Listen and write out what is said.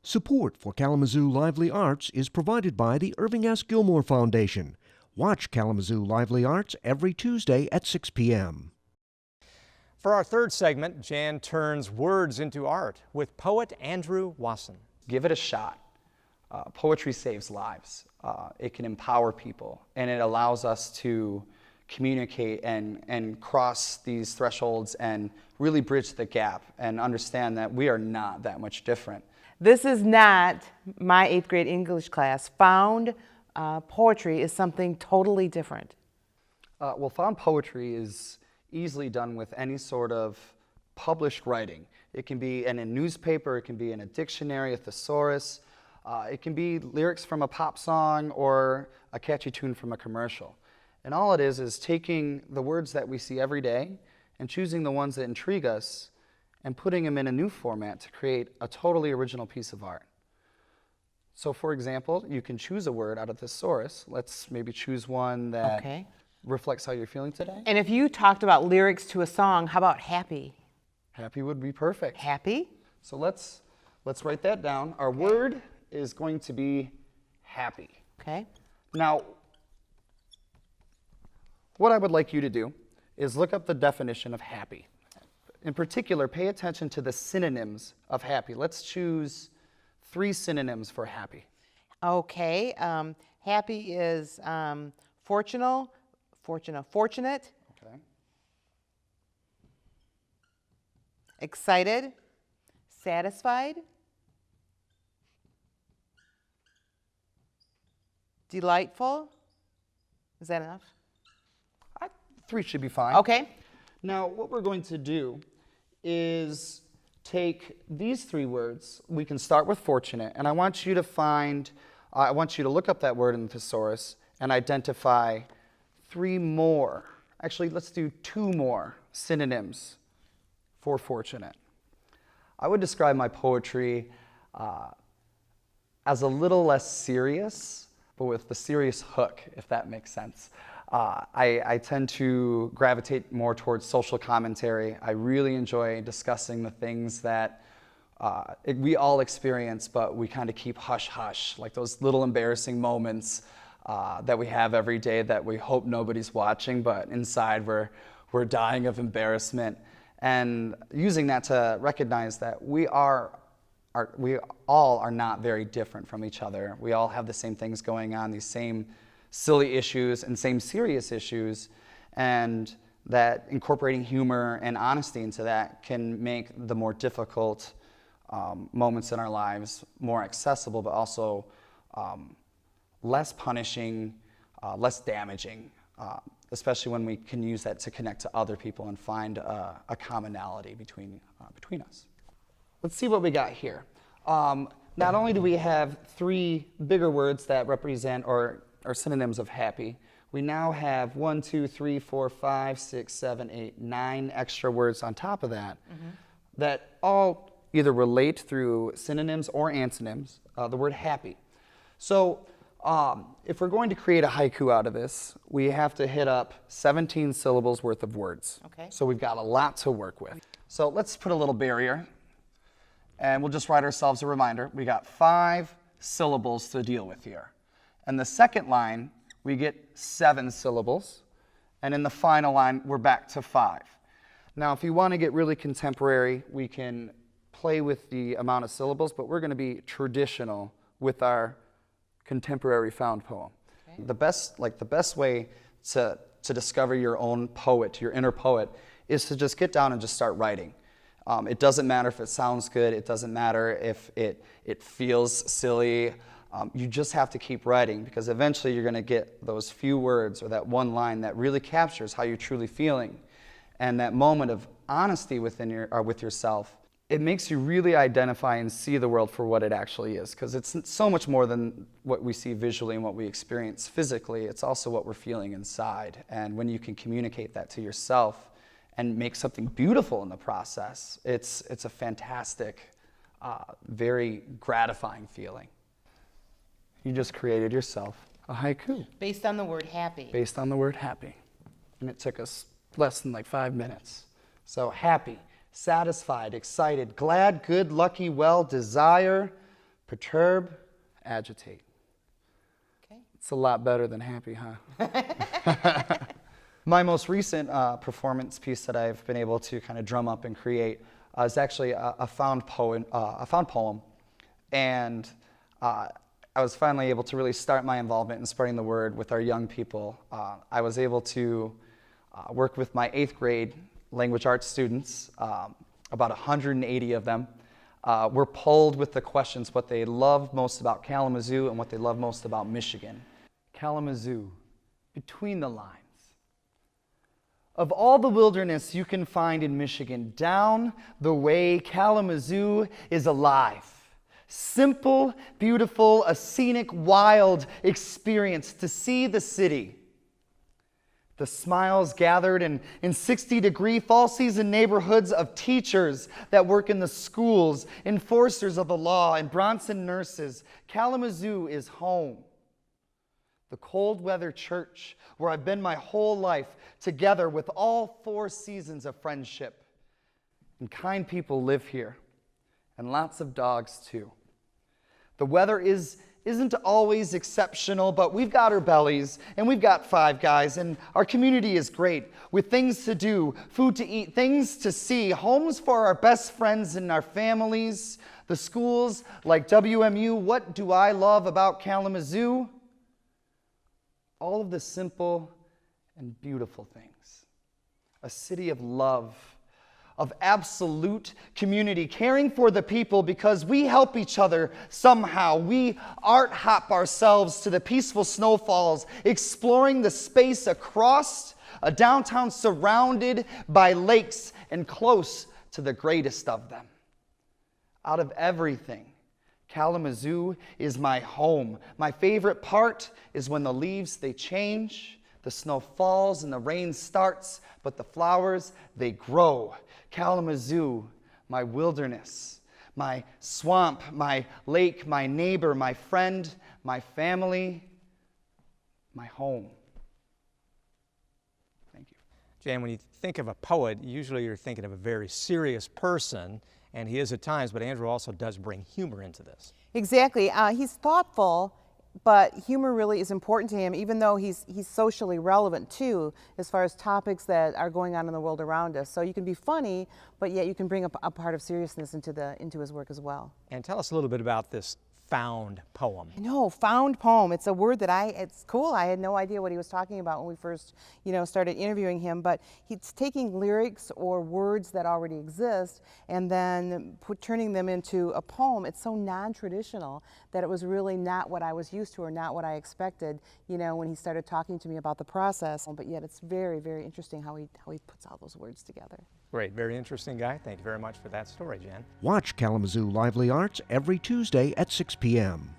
Support for Kalamazoo Lively Arts is provided by the Irving S. Gilmore Foundation. Watch Kalamazoo Lively Arts every Tuesday at 6 p.m. For our third segment, Jan turns words into art with poet Andrew Wasson. Give it a shot. Poetry saves lives. It can empower people, and it allows us to communicate and cross these thresholds and really bridge the gap and understand that we are not that much different. This is not my 8th grade English class. Found poetry is something totally different. Well, found poetry is easily done with any sort of published writing. It can be in a newspaper, it can be in a dictionary, a thesaurus, it can be lyrics from a pop song or a catchy tune from a commercial. And all it is taking the words that we see every day and choosing the ones that intrigue us and putting them in a new format to create a totally original piece of art. So for example, you can choose a word out of the thesaurus. Let's maybe choose one that reflects how you're feeling today. And if you talked about lyrics to a song, how about happy? Happy would be perfect. Happy? So let's write that down. Our word is going to be happy. Okay. Now, what I would like you to do is look up the definition of happy. In particular, pay attention to the synonyms of happy. Let's choose 3 synonyms for happy. Okay. Happy is fortunate. Okay. Excited. Satisfied. Delightful. Is that enough? 3 should be fine. Okay. Now, what we're going to do is take these 3 words. We can start with fortunate, and I want you to look up that word in the thesaurus and identify 3 more. Actually, let's do 2 more synonyms for fortunate. I would describe my poetry as a little less serious, but with the serious hook, if that makes sense. I tend to gravitate more towards social commentary. I really enjoy discussing the things that we all experience, but we kind of keep hush-hush, like those little embarrassing moments that we have every day that we hope nobody's watching, but inside we're dying of embarrassment. And using that to recognize that we all are not very different from each other. We all have the same things going on, these same silly issues and same serious issues, and that incorporating humor and honesty into that can make the more difficult moments in our lives more accessible, but also less punishing, less damaging, especially when we can use that to connect to other people and find a commonality between us. Let's see what we got here. Not only do we have 3 bigger words that represent or are synonyms of happy, we now have 1, 2, 3, 4, 5, 6, 7, 8, 9 extra words on top of that that all either relate through synonyms or antonyms, the word happy. So if we're going to create a haiku out of this, we have to hit up 17 syllables worth of words. Okay. So we've got a lot to work with. So let's put a little barrier, and we'll just write ourselves a reminder. We got 5 syllables to deal with here. And the second line, we get 7 syllables. And in the final line, we're back to 5. Now, if you want to get really contemporary, we can play with the amount of syllables, but we're going to be traditional with our contemporary found poem. Okay. The best way to discover your own poet, your inner poet, is to just get down and just start writing. It doesn't matter if it sounds good. It doesn't matter if it feels silly. You just have to keep writing, because eventually you're going to get those few words or that one line that really captures how you're truly feeling. And that moment of honesty with yourself, it makes you really identify and see the world for what it actually is, because it's so much more than what we see visually and what we experience physically. It's also what we're feeling inside. And when you can communicate that to yourself and make something beautiful in the process, it's a fantastic, very gratifying feeling. You just created yourself a haiku. Based on the word happy. Based on the word happy. And it took us less than 5 minutes. So happy, satisfied, excited, glad, good, lucky, well, desire, Perturb, agitate. Okay. It's a lot better than happy, huh? My most recent performance piece that I've been able to kind of drum up and create is actually a found poem. And I was finally able to really start my involvement in spreading the word with our young people. I was able to work with my 8th grade language arts students, about 180 of them. Were polled with the questions what they love most about Kalamazoo and what they love most about Michigan. Kalamazoo, between the lines. Of all the wilderness you can find in Michigan, down the way Kalamazoo is alive. Simple, beautiful, a scenic, wild experience to see the city. The smiles gathered in 60-degree fall-season neighborhoods of teachers that work in the schools, enforcers of the law, and Bronson nurses. Kalamazoo is home. The cold weather church where I've been my whole life, together with all 4 seasons of friendship. And kind people live here, and lots of dogs too. The weather isn't always exceptional, but we've got our bellies, and we've got Five Guys, and our community is great, with things to do, food to eat, things to see, homes for our best friends and our families, the schools like WMU. What do I love about Kalamazoo? All of the simple and beautiful things. A city of love, of absolute community, caring for the people because we help each other somehow. We art hop ourselves to the peaceful snowfalls, exploring the space across a downtown surrounded by lakes and close to the greatest of them. Out of everything, Kalamazoo is my home. My favorite part is when the leaves, they change, the snow falls and the rain starts, but the flowers, they grow. Kalamazoo, my wilderness, my swamp, my lake, my neighbor, my friend, my family, my home. Thank you. Jan, when you think of a poet, usually you're thinking of a very serious person, and he is at times, but Andrew also does bring humor into this. Exactly. He's thoughtful, but humor really is important to him, even though he's socially relevant too, as far as topics that are going on in the world around us. So you can be funny, but yet you can bring a part of seriousness into his work as well. And tell us a little bit about this found poem. No, found poem. It's a word that it's cool. I had no idea what he was talking about when we first, started interviewing him, but he's taking lyrics or words that already exist and then turning them into a poem. It's so non-traditional that it was really not what I was used to or not what I expected, when he started talking to me about the process. But yet it's very, very interesting how he puts all those words together. Great, very interesting guy. Thank you very much for that story, Jan. Watch Kalamazoo Lively Arts every Tuesday at 6 p.m.